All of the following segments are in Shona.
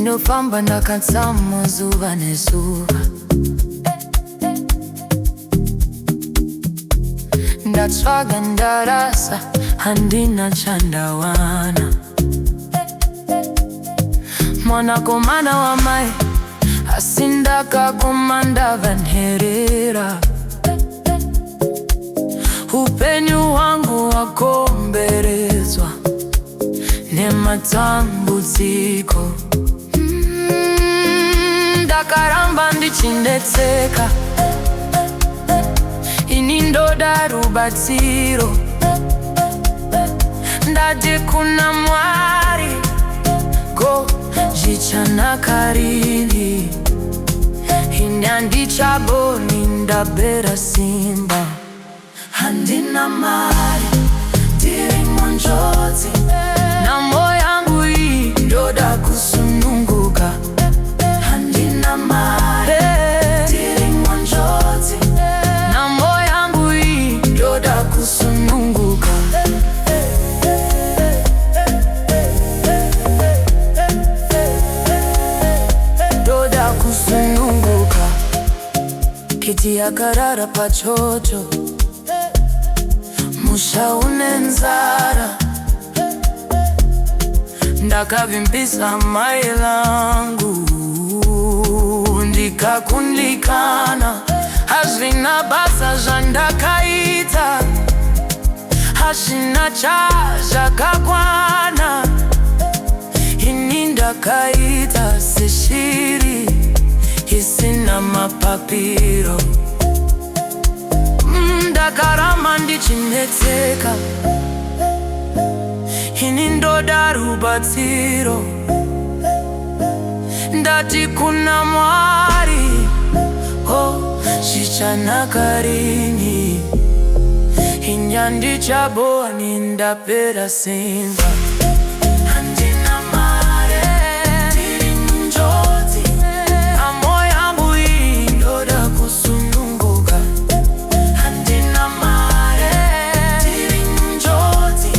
Ndinofamba ndakatsamwa zuva nezuva, ndatsvaga ndarasa, handina chandawana. Mwanakomana wamai asi ndakaguma ndava nherera. Upenyu hwangu hwakomberedzwa nematambudziko. Ndakaramba ndichinetseka, ini ndoda rubatsiro. Ndati kuna Mwari, ko zvichanaka rini? Ini handichaboni, ndapera simba. Handina Mari, ndiri munjodzi. Nhamo yangu iyi ndoda kusununguka. Handina Mari, ndiri munjodzi. Nhamo yangu iyi ndoda kusununguka. Ndoda kusununguka. Kiti yakarara pachoto, musha une nzara. Ndakavimbisa mai langu, ndikakundikana. Hazvina basa zvandakaita, hazvina chazvakakwana. Ini ndakaita seshiri isina mapapiro. Ndakaramba ndichinetseka, ini ndoda rubatsiro. Ndati kuna Mwari, oh, zvichanaka rini? Ini handichaboni, ndapera simba. Handina Mari, ndiri munjodzi. Nhamo yangu iyi ndoda kusununguka. Handina Mari, ndiri munjodzi.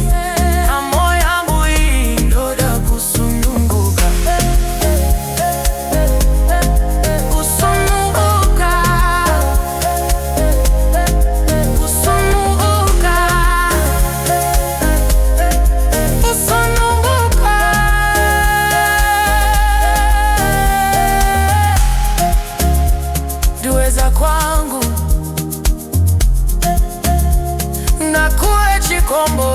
Nhamo yangu iyi ndoda kusununguka. Kusununguka, kusununguka, kusununguka. Ndiweza kwangu nakuwe chikombo.